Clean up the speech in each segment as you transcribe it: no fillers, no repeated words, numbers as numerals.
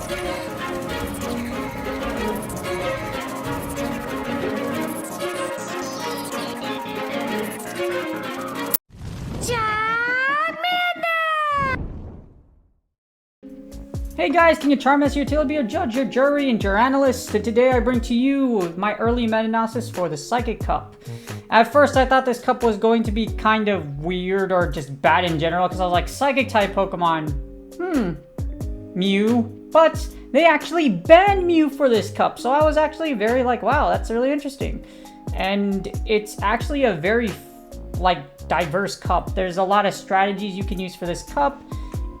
Hey guys, King of Charm here to be your judge, your jury, and your analyst. And today I bring to you my early meta-analysis for the Psychic Cup. At first I thought this cup was going to be kind of weird or just bad in general because I was like, Psychic type Pokemon, Mew. But they actually banned Mew for this cup, so I was actually very like, wow, that's really interesting. And it's actually a very diverse cup. There's a lot of strategies you can use for this cup.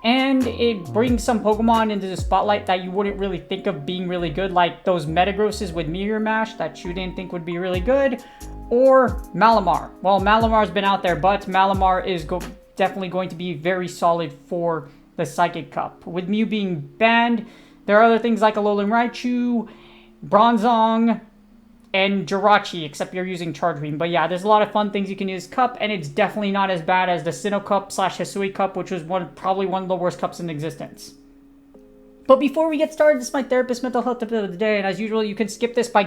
And it brings some Pokemon into the spotlight that you wouldn't really think of being really good, like those Metagrosses with Meteor Mash that you didn't think would be really good, or Malamar. Well, Malamar's been out there, but Malamar is definitely going to be very solid for the Psychic Cup. With Mew being banned, there are other things like Alolan Raichu, Bronzong, and Jirachi, except you're using Charge Beam. But yeah, there's a lot of fun things you can use Cup, and it's definitely not as bad as the Sinnoh Cup / Hisui Cup, which was probably one of the worst cups in existence. But before we get started, this is my therapist mental health tip of the day, and as usual, you can skip this by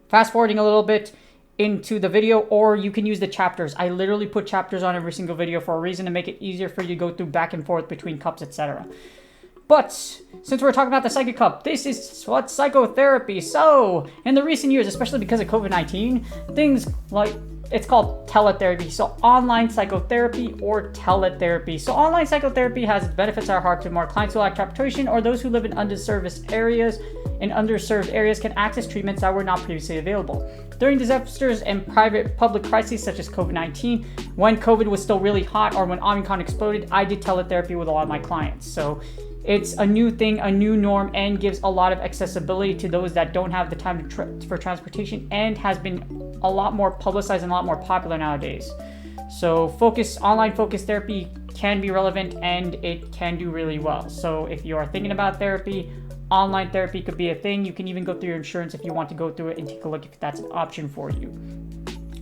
fast forwarding a little bit into the video, or you can use the chapters. I literally put chapters on every single video for a reason, to make it easier for you to go through back and forth between cups, etc. But since we're talking about the Psychic Cup, this is what psychotherapy. So, in the recent years, especially because of COVID-19, things like, it's called teletherapy. So, online psychotherapy or teletherapy. So, online psychotherapy has its benefits are hard to more clients who lack transportation or those who live in underserved areas can access treatments that were not previously available. During disasters and public crises such as COVID-19, when COVID was still really hot or when Omicron exploded, I did teletherapy with a lot of my clients. So, it's a new thing, a new norm, and gives a lot of accessibility to those that don't have the time for transportation, and has been a lot more publicized and a lot more popular nowadays. So online focus therapy can be relevant, and it can do really well. So if you are thinking about therapy, online therapy could be a thing. You can even go through your insurance if you want to go through it and take a look if that's an option for you.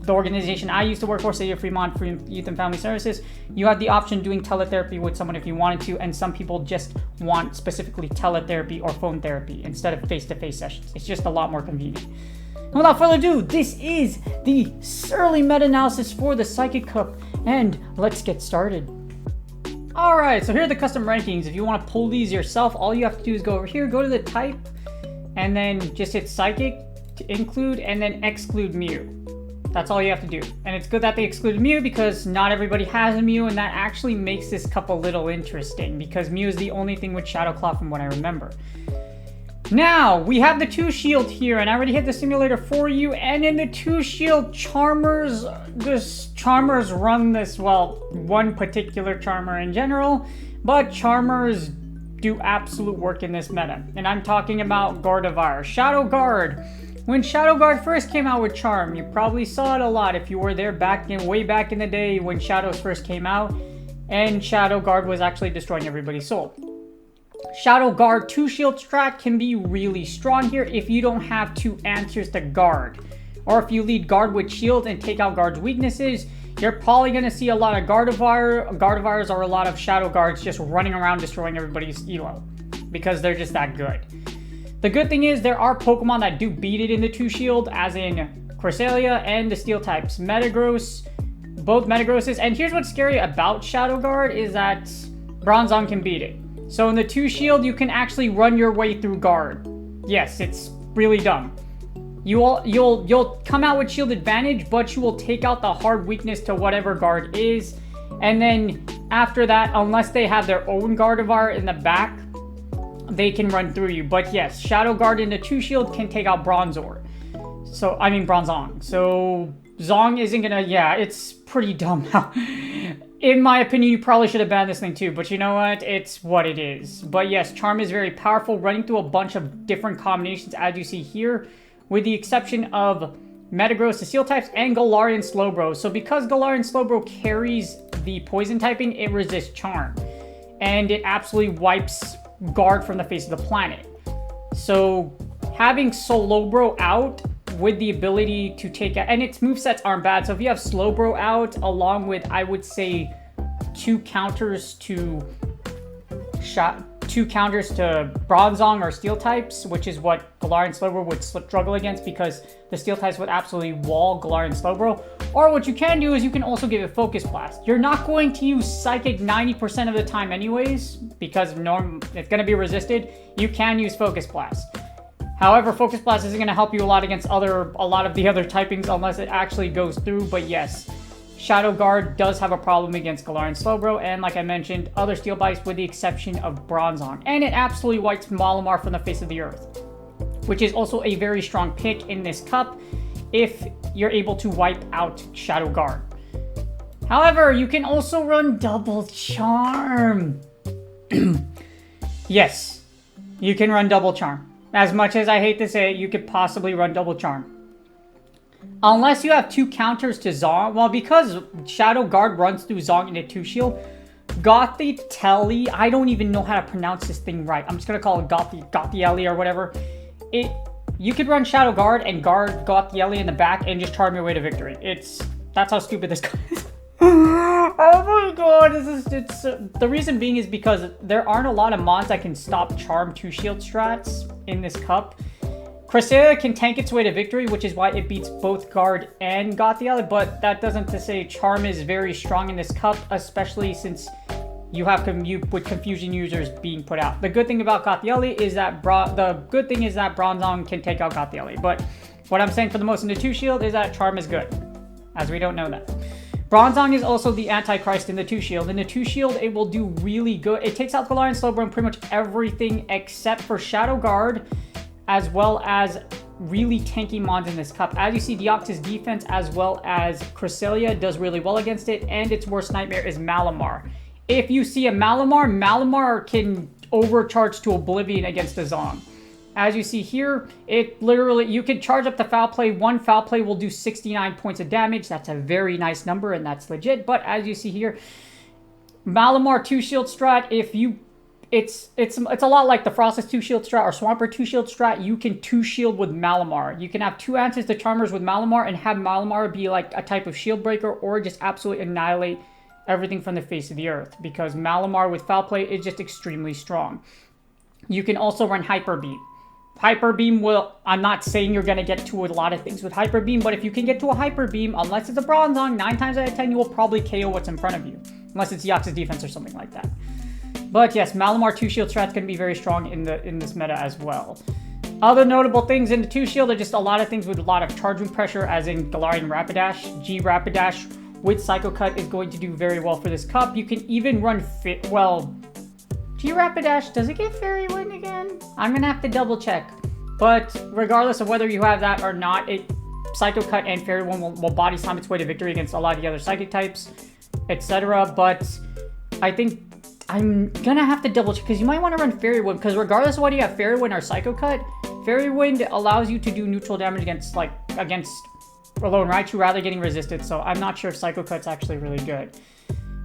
The organization I used to work for, City of Fremont Free Youth and Family Services, you have the option of doing teletherapy with someone if you wanted to, and some people just want specifically teletherapy or phone therapy instead of face-to-face sessions. It's just a lot more convenient. And without further ado, this is the early meta-analysis for the Psychic Cup, and let's get started. Alright, so here are the custom rankings. If you want to pull these yourself, all you have to do is go over here, go to the type, and then just hit Psychic to include, and then exclude Mew. That's all you have to do. And it's good that they excluded Mew because not everybody has a Mew, and that actually makes this cup a little interesting because Mew is the only thing with Shadow Claw from what I remember. Now, we have the 2 Shield here, and I already hit the simulator for you, and in the 2 Shield, Charmers run this, well, one particular Charmer in general, but Charmers do absolute work in this meta. And I'm talking about Gardevoir. Shadow Guard. When Shadow Guard first came out with Charm, you probably saw it a lot if you were there way back in the day when Shadows first came out, and Shadow Guard was actually destroying everybody's soul. Shadow Guard 2 Shield strat can be really strong here if you don't have 2 answers to Guard. Or if you lead Guard with Shield and take out Guard's weaknesses, you're probably going to see a lot of Gardevoirs or a lot of Shadow Guards just running around destroying everybody's elo, because they're just that good. The good thing is there are Pokemon that do beat it in the 2 Shield, as in Cresselia and the Steel types. Both Metagrosses. And here's what's scary about Shadow Guard is that Bronzong can beat it. So in the 2 Shield, you can actually run your way through Guard. Yes, it's really dumb. You'll come out with Shield advantage, but you will take out the hard weakness to whatever Guard is. And then after that, unless they have their own Gardevoir in the back, they can run through you. But yes, Shadow Guard in the 2 Shield can take out Bronzong. So Zong isn't gonna, yeah, it's pretty dumb. In my opinion, you probably should have banned this thing too, but you know what? It's what it is. But yes, Charm is very powerful, running through a bunch of different combinations as you see here, with the exception of Metagross, the Steel types, and Galarian Slowbro. So because Galarian Slowbro carries the poison typing, it resists Charm. And it absolutely wipes Guard from the face of the planet. So having Slowbro out with the ability to take out, and its movesets aren't bad, so if you have Slowbro out along with, I would say, 2 counters to 2 counters to Bronzong or Steel types, which is what Galarian Slowbro would struggle against because the Steel types would absolutely wall Galarian Slowbro. Or what you can do is you can also give it Focus Blast. You're not going to use Psychic 90% of the time anyways, because it's going to be resisted. You can use Focus Blast. However, Focus Blast isn't going to help you a lot against a lot of the other typings unless it actually goes through, but yes. Shadow Guard does have a problem against Galarian Slowbro, and like I mentioned, other Steel Bites with the exception of Bronzong. And it absolutely wipes Malamar from the face of the earth, which is also a very strong pick in this cup if you're able to wipe out Shadow Guard. However, you can also run Double Charm. Yes, you can run Double Charm. As much as I hate to say it, you could possibly run Double Charm. Unless you have 2 counters to Zong. Well, because Shadow Guard runs through Zong into 2 shield, Gothitelle, I don't even know how to pronounce this thing right. I'm just going to call it Gothitelle or whatever. You could run Shadow Guard and guard Gothitelle in the back and just charm your way to victory. That's how stupid this guy is. Oh my god, the reason being is because there aren't a lot of mons that can stop charm 2 shield strats in this cup. Cresselia can tank its way to victory, which is why it beats both Guard and Gothitelle, but that doesn't to say Charm is very strong in this cup, especially since you have with Confusion users being put out. The good thing about Gothitelle is that Bronzong can take out Gothitelle, but what I'm saying for the most in the 2 shield is that Charm is good, as we don't know that. Bronzong is also the Antichrist in the 2 shield. In the 2 shield, it will do really good. It takes out Galarian Slowbro and pretty much everything except for Shadow Guard, as well as really tanky mons in this cup. As you see, Deoxys defense as well as Cresselia does really well against it, and its worst nightmare is Malamar. If you see a Malamar can overcharge to oblivion against a Zong. As you see here, you can charge up the Foul Play. 1 Foul Play will do 69 points of damage. That's a very nice number, and that's legit. But as you see here, Malamar 2 shield strat, it's a lot like the Frostless 2 shield strat or Swampert 2 shield strat. You can 2 shield with Malamar. You can have 2 answers to Charmers with Malamar and have Malamar be like a type of shield breaker or just absolutely annihilate everything from the face of the earth, because Malamar with Foul Play is just extremely strong. You can also run Hyper Beam. Hyper Beam I'm not saying you're going to get to a lot of things with Hyper Beam, but if you can get to a Hyper Beam, unless it's a Bronzong, 9 times out of 10 you will probably KO what's in front of you. Unless it's Deoxys defense or something like that. But yes, Malamar 2 shield strat's going to be very strong in this meta as well. Other notable things in the 2 shield are just a lot of things with a lot of charge move pressure, as in Galarian Rapidash. G Rapidash with Psycho Cut is going to do very well for this cup. You can even run G Rapidash, does it get Fairy Wind again? I'm going to have to double check. But regardless of whether you have that or not, Psycho Cut and Fairy Wind will body slam its way to victory against a lot of the other Psychic types, etc. But I think I'm going to have to double check, because you might want to run Fairy Wind, because regardless of whether you have Fairy Wind or Psycho Cut, Fairy Wind allows you to do neutral damage against Alone Raichu rather getting resisted, so I'm not sure if Psycho Cut's actually really good.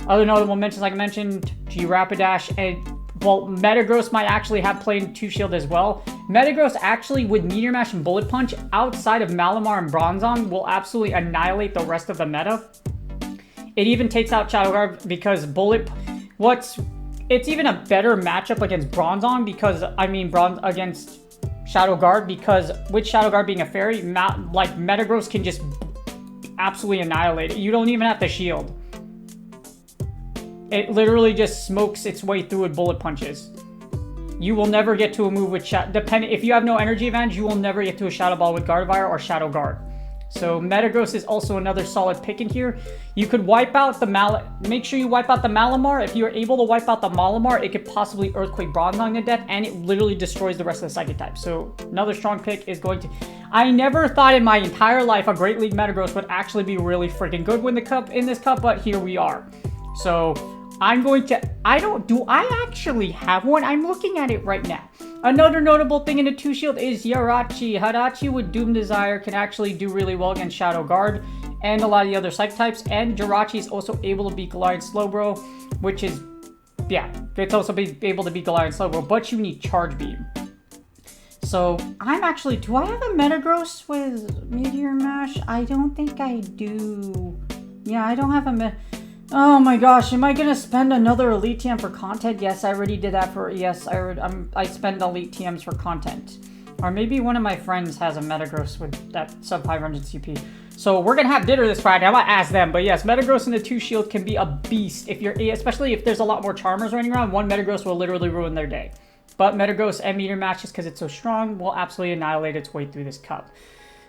Other notable mentions, like I mentioned, G Rapidash, and Metagross might actually have played 2 shield as well. Metagross actually, with Meteor Mash and Bullet Punch, outside of Malamar and Bronzong, will absolutely annihilate the rest of the meta. It even takes out Shadow Guard because it's even a better matchup against Bronzong against Shadow Guard, because with Shadow Guard being a fairy, Metagross can just absolutely annihilate it. You don't even have to shield. It literally just smokes its way through with bullet punches. You will never get to a move with if you have no energy advantage, you will never get to a Shadow Ball with Gardevoir or Shadow Guard. So Metagross is also another solid pick in here. You could wipe out make sure you wipe out the Malamar. If you're able to wipe out the Malamar, it could possibly Earthquake Bronzong to death, and it literally destroys the rest of the Psychic type. So another strong pick is going to... I never thought in my entire life a Great League Metagross would actually be really freaking good in this cup, but here we are. So I'm going to... Do I actually have one? I'm looking at it right now. Another notable thing in the 2 shield is Jirachi. Hadachi with Doom Desire can actually do really well against Shadow Guard and a lot of the other Psych types. And Jirachi is also able to beat Galarian Slowbro, which is... yeah, it's also able to beat Galarian Slowbro, but you need Charge Beam. So, I'm actually... do I have a Metagross with Meteor Mash? I don't think I do. Yeah, I don't have a Oh my gosh, am I gonna spend another Elite TM for content? Yes, I already did that for, yes, I spend Elite TMs for content. Or maybe one of my friends has a Metagross with that sub 500 CP. So we're gonna have dinner this Friday. I might ask them, but yes, Metagross in the 2 shield can be a beast if you're, especially if there's a lot more Charmers running around. One Metagross will literally ruin their day. But Metagross and Meteor matches, because it's so strong, will absolutely annihilate its way through this cup.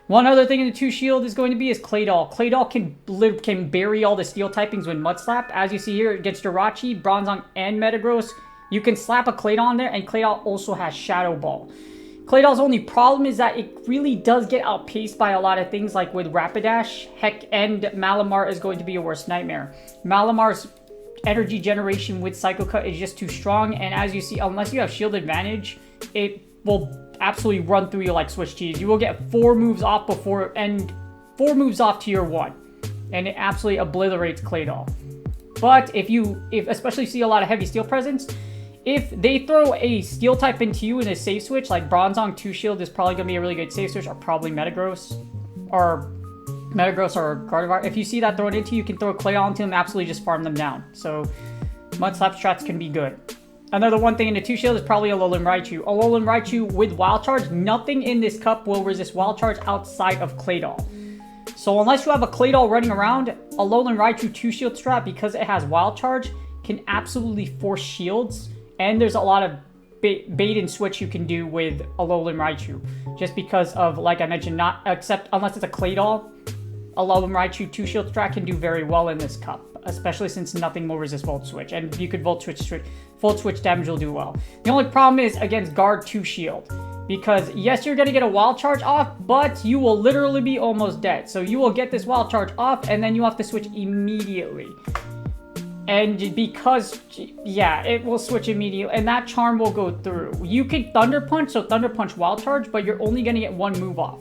One other thing in the 2 shield is going to be is Claydol. Claydol can bury all the steel typings with Mud Slap. As you see here against Jirachi, Bronzong, and Metagross, you can slap a Claydol on there, and Claydol also has Shadow Ball. Claydol's only problem is that it really does get outpaced by a lot of things, like with Rapidash. Heck, and Malamar is going to be a worst nightmare. Malamar's energy generation with Psycho Cut is just too strong, and as you see, unless you have shield advantage, it will absolutely run through you like Swiss cheese. You will get 4 moves off before, and 4 moves off to your 1, and it absolutely obliterates Claydol. But if especially see a lot of heavy steel presence, if they throw a steel type into you in a safe switch, like Bronzong 2 shield is probably going to be a really good safe switch, or probably Metagross or Gardevoir. If you see that thrown into you, can throw a Claydol into them, absolutely just farm them down. So Mud Slap strats can be good. Another one thing in the 2 shield is probably Alolan Raichu. Alolan Raichu with Wild Charge, nothing in this cup will resist Wild Charge outside of Claydol. So unless you have a Claydol running around, Alolan Raichu 2 shield strat, because it has Wild Charge, can absolutely force shields. And there's a lot of bait and switch you can do with Alolan Raichu. Just because of, like I mentioned, unless it's a Claydol, Alolan Raichu 2 shield strat can do very well in this cup. Especially since nothing will resist Volt Switch. And you could Volt Switch damage will do well. The only problem is against Guard 2 shield. Because yes, you're going to get a Wild Charge off, but you will literally be almost dead. So you will get this Wild Charge off, and then you have to switch immediately. And because, yeah, it will switch immediately, and that charm will go through. You could Thunder Punch, so Thunder Punch Wild Charge, but you're only going to get 1 move off.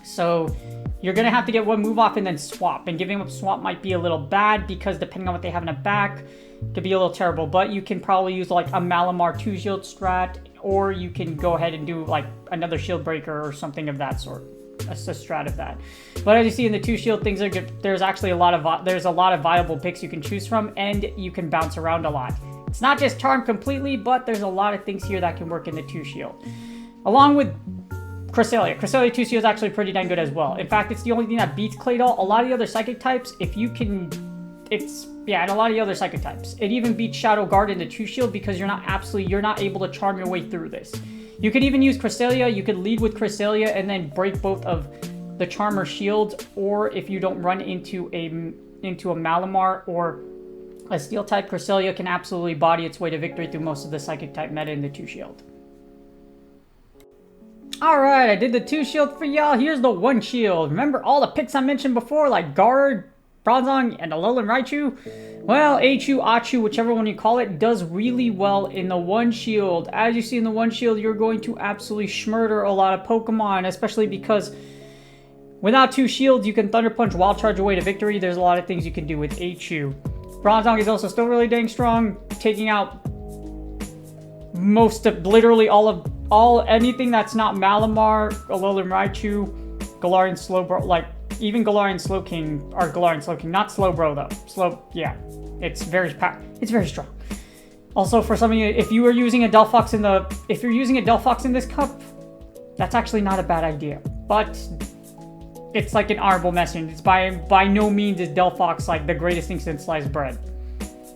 So you're going to have to get 1 move off and then swap. And giving up swap might be a little bad, because depending on what they have in the back, it could be a little terrible. But you can probably use like a Malamar 2 shield strat, or you can go ahead and do like another shield breaker or something of that sort. A strat of that. But as you see in the 2 shield, things are good. There's actually a lot of viable picks you can choose from, and you can bounce around a lot. It's not just charm completely, but there's a lot of things here that can work in the 2 shield. Along with Cresselia. Cresselia 2 shield is actually pretty dang good as well. In fact, it's the only thing that beats Claydol. A lot of the other psychic types, if you can, and a lot of the other psychic types. It even beats Shadow Guard in the 2 shield, because you're not able to charm your way through this. You could even use Cresselia. You could lead with Cresselia and then break both of the Charmer shields, or if you don't run into a Malamar or a Steel type, Cresselia can absolutely body its way to victory through most of the Psychic type meta in the 2 shield. Alright, I did the 2 shield for y'all. Here's the 1 shield. Remember all the picks I mentioned before, like Guard, Bronzong, and Alolan Raichu? Well, Achu, Achu, whichever one you call it, does really well in the 1 shield. As you see in the 1 shield, you're going to absolutely schmurder a lot of Pokemon, especially because without 2 shields, you can Thunder Punch, Wild Charge away to victory. There's a lot of things you can do with Achu. Bronzong is also still really dang strong, taking out most of, literally anything that's not Malamar, Alolan Raichu, Galarian Slowbro, like, even Galarian Slowking, or Galarian Slowking, not Slowbro though. Yeah, it's very strong. Also, for some of you, if you are using a Delphox in this cup, that's actually not a bad idea. But it's like an honorable mention. It's by no means is Delphox like the greatest thing since sliced bread.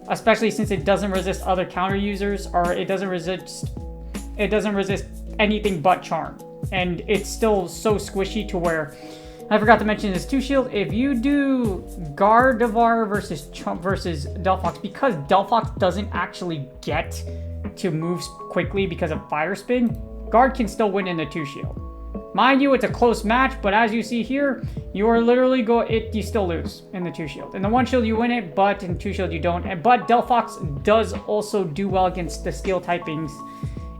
Especially since it doesn't resist other counter users, or it doesn't resist anything but charm. And it's still so squishy to where, I forgot to mention this 2 shield. If you do Gardevoir versus Delphox, because Delphox doesn't actually get to move quickly because of Fire Spin, Guard can still win in the 2 shield. Mind you, it's a close match, but as you see here, you are literally you still lose in the 2 shield. In the 1 shield you win it, but in 2 shield you don't. But Delphox does also do well against the steel typings.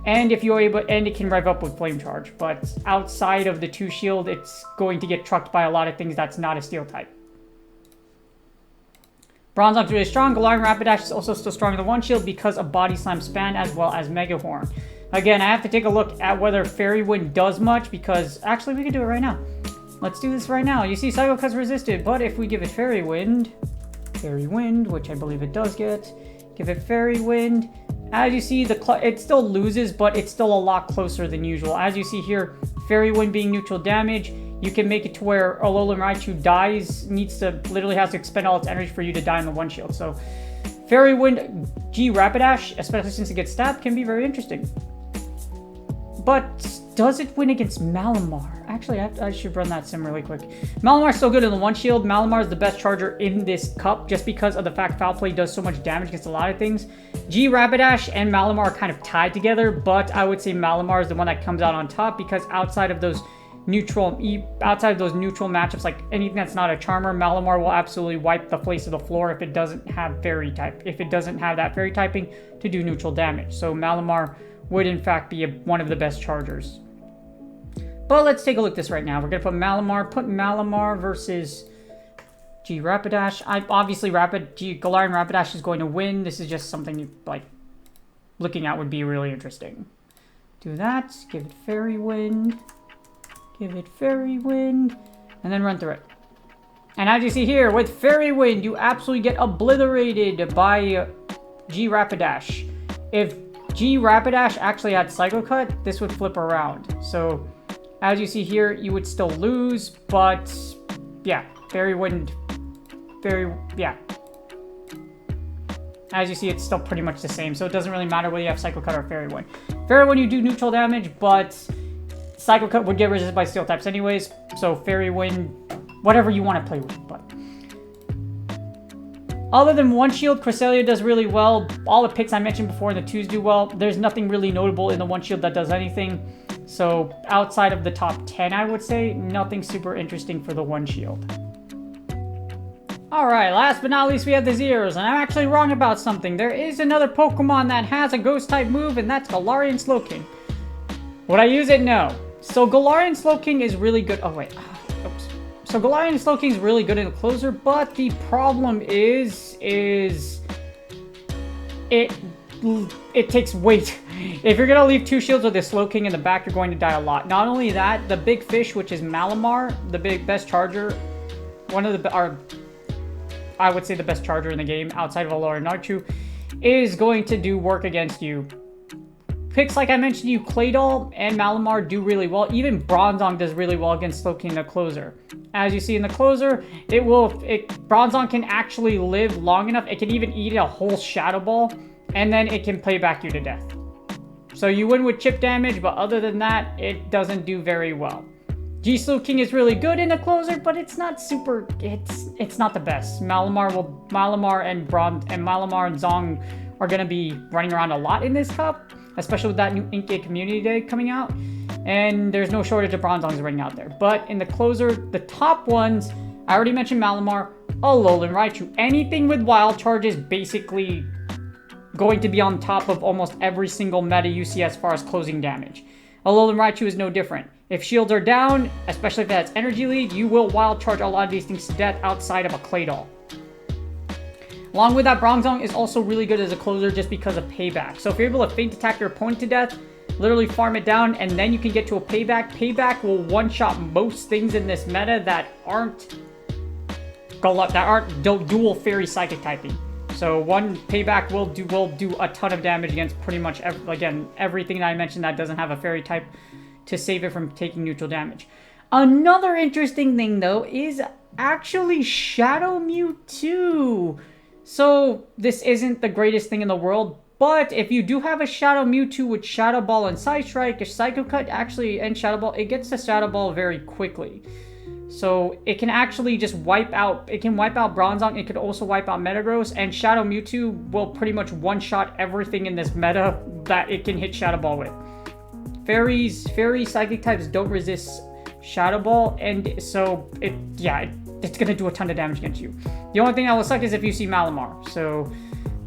And if you're able, and it can rev up with Flame Charge, but outside of the 2 shield, it's going to get trucked by a lot of things that's not a steel type. Bronzong's really strong. Galarian Rapidash is also still strong in the 1 shield because of Body Slam Span as well as Mega Horn. Again, I have to take a look at whether Fairy Wind does much, because actually we can do it right now. Let's do this right now. You see Psycho Cut's resisted, but if we give it Fairy Wind, Fairy Wind, which I believe it does get. Give it Fairy Wind. As you see, it still loses, but it's still a lot closer than usual. As you see here, Fairy Wind being neutral damage, you can make it to where Alolan Raichu literally has to expend all its energy for you to die in the one shield. So Fairy Wind G Rapidash, especially since it gets stabbed, can be very interesting. But does it win against Malamar? Actually, I should run that sim really quick. Malamar's so good in the one shield. Malamar is the best charger in this cup just because of the fact Foul Play does so much damage against a lot of things. G Rapidash and Malamar are kind of tied together, but I would say Malamar is the one that comes out on top because outside of those neutral matchups, like anything that's not a Charmer, Malamar will absolutely wipe the face of the floor if it doesn't have Fairy type. If it doesn't have that Fairy typing to do neutral damage. So Malamar would in fact be one of the best chargers. But let's take a look at this right now. We're going to put Malamar versus G Rapidash. Obviously Galarian Rapidash is going to win. This is just something you like looking at would be really interesting. Do that, give it Fairy Wind. Give it Fairy Wind, and then run through it. And as you see here, with Fairy Wind, you absolutely get obliterated by G Rapidash. If G Rapidash actually had Psycho Cut, this would flip around. So, as you see here, you would still lose, but yeah, Fairy Wind, yeah. As you see, it's still pretty much the same, so it doesn't really matter whether you have Psycho Cut or Fairy Wind. Fairy Wind, you do neutral damage, but Psycho Cut would get resisted by Steel types anyways, so Fairy Wind, whatever you want to play with. But other than one shield, Cresselia does really well. All the picks I mentioned before in the 2s do well. There's nothing really notable in the one shield that does anything. So outside of the top 10, I would say, nothing super interesting for the one shield. Alright, last but not least, we have the Zeros, and I'm actually wrong about something. There is another Pokemon that has a Ghost-type move, and that's Galarian Slowking. Would I use it? No. So Galarian Slowking is really good. Oh, wait. Oops. So Galarian Slowking is really good in the closer, but the problem is it takes weight. If you're going to leave 2 shields with a Slowking in the back, you're going to die a lot. Not only that, the big fish, which is Malamar, the best charger, I would say the best charger in the game outside of Alolan Raichu, is going to do work against you. Picks like I mentioned, you Claydol and Malamar do really well. Even Bronzong does really well against Slowking in the closer. As you see in the closer, Bronzong can actually live long enough. It can even eat a whole Shadow Ball, and then it can play back you to death. So you win with chip damage, but other than that, it doesn't do very well. G Slowking is really good in the closer, but it's not super. It's not the best. Malamar and Zong are gonna be running around a lot in this cup, especially with that new Inkay Community Day coming out. And there's no shortage of Bronzongs running out there. But in the closer, the top ones, I already mentioned Malamar, Alolan Raichu. Anything with Wild Charge is basically going to be on top of almost every single meta you see as far as closing damage. Alolan Raichu is no different. If shields are down, especially if it has Energy Lead, you will Wild Charge a lot of these things to death outside of a Claydol. Along with that, Bronzong is also really good as a closer just because of payback. So if you're able to feint attack your opponent to death, literally farm it down, and then you can get to a payback. Payback will one-shot most things in this meta that aren't dual Fairy Psychic typing. So one payback will do a ton of damage against pretty much everything that I mentioned that doesn't have a Fairy type to save it from taking neutral damage. Another interesting thing though is actually Shadow Mewtwo. So this isn't the greatest thing in the world, but if you do have a Shadow Mewtwo with Shadow Ball and Side Strike, if Psycho Cut actually and Shadow Ball, it gets the Shadow Ball very quickly. So it can actually just wipe out Bronzong, it could also wipe out Metagross, and Shadow Mewtwo will pretty much one-shot everything in this meta that it can hit Shadow Ball with. Fairy Psychic types don't resist Shadow Ball, and so it's gonna do a ton of damage against you. The only thing that will suck is if you see Malamar. So,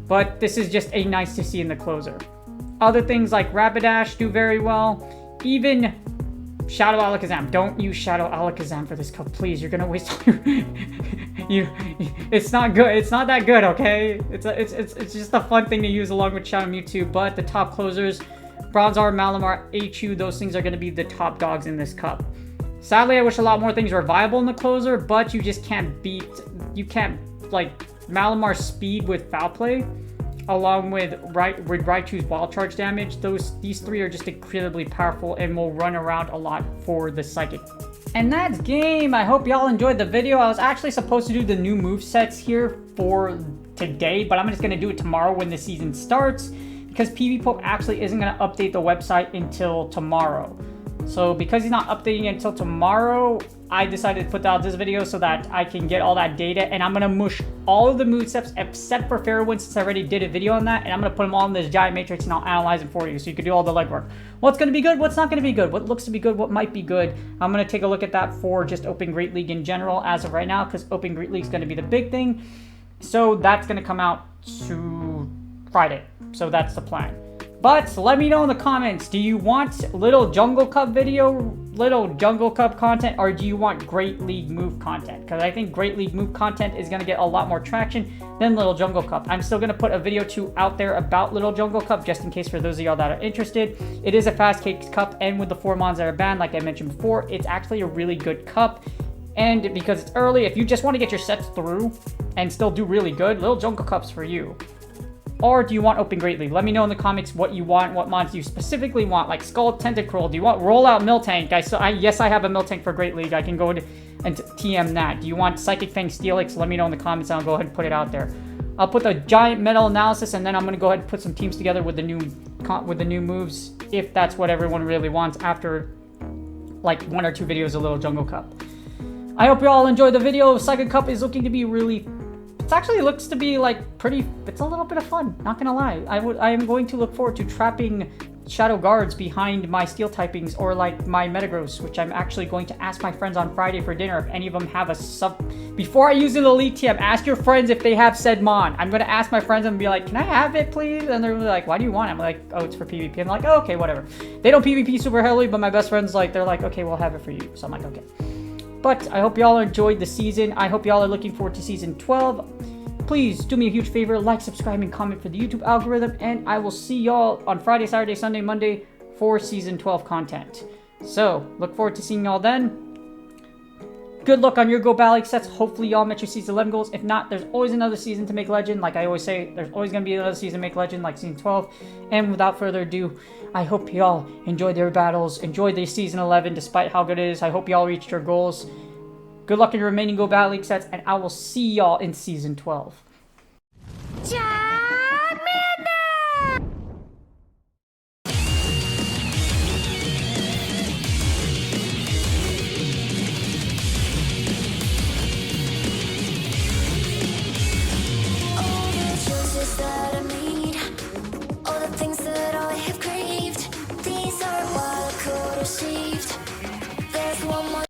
but this is just a nice to see in the closer. Other things like Rapidash do very well. Even Shadow Alakazam. Don't use Shadow Alakazam for this cup, please. You're gonna waste all your... It's not good. It's not that good, okay? It's just a fun thing to use along with Shadow Mewtwo. But the top closers, Bronzor, Malamar, Aichu, those things are gonna be the top dogs in this cup. Sadly, I wish a lot more things were viable in the closer, but you just can't Malamar speed with foul play, along with Raichu's wild charge damage. These three are just incredibly powerful and will run around a lot for the Psychic. And that's game. I hope y'all enjoyed the video. I was actually supposed to do the new movesets here for today, but I'm just going to do it tomorrow when the season starts, because PvPoke actually isn't going to update the website until tomorrow. So because he's not updating it until tomorrow, I decided to put out this video so that I can get all that data, and I'm going to mush all of the movesets except for Fairwind, since I already did a video on that, and I'm going to put them all in this giant matrix and I'll analyze them for you so you can do all the legwork. What's going to be good, what's not going to be good, what looks to be good, what might be good. I'm going to take a look at that for just Open Great League in general as of right now, because Open Great League is going to be the big thing. So that's going to come out to Friday. So that's the plan. But let me know in the comments, do you want Little Jungle Cup Little Jungle Cup content, or do you want Great League move content? Because I think Great League move content is going to get a lot more traction than Little Jungle Cup. I'm still going to put a video out there about Little Jungle Cup, just in case for those of y'all that are interested. It is a fast-paced cup, and with the 4 mons that are banned, like I mentioned before, it's actually a really good cup. And because it's early, if you just want to get your sets through and still do really good, Little Jungle Cup's for you. Or do you want Open Great League? Let me know in the comments what you want, what mods you specifically want, like Skull Tentacruel. Do you want Rollout Miltank? Yes, I have a Miltank for Great League. I can go and TM that. Do you want Psychic Fang Steelix? Let me know in the comments and I'll go ahead and put it out there. I'll put the giant metal analysis, and then I'm going to go ahead and put some teams together with the new moves, if that's what everyone really wants after like 1 or 2 videos of Little Jungle Cup. I hope you all enjoyed the video. Psychic Cup is looking to be really... It actually looks to be like pretty... It's a little bit of fun, not gonna lie. I am going to look forward to trapping Shadow Guards behind my Steel typings, or like my Metagross, which I'm actually going to ask my friends on Friday for dinner if any of them have a sub... Before I use an Elite TM, ask your friends if they have said Mon. I'm gonna ask my friends and be like, can I have it please? And they're like, why do you want it? I'm like, oh, it's for PvP. I'm like, oh, okay, whatever. They don't PvP super heavily, but my best friends, like, they're like, okay, we'll have it for you. So I'm like, okay. But I hope y'all enjoyed the season. I hope y'all are looking forward to season 12. Please do me a huge favor, like, subscribe, and comment for the YouTube algorithm, and I will see y'all on Friday, Saturday, Sunday, Monday for season 12 content. So, look forward to seeing y'all then. Good luck on your Go Battle League sets. Hopefully y'all met your season 11 goals. If not, there's always another season to make Legend. Like I always say, there's always going to be another season to make Legend, like season 12. And without further ado, I hope y'all enjoyed their battles, enjoyed the season 11 despite how good it is. I hope y'all reached your goals. Good luck in your remaining Go Battle League sets, and I will see y'all in season 12. That I made, all the things that I have craved, these are what I could have saved.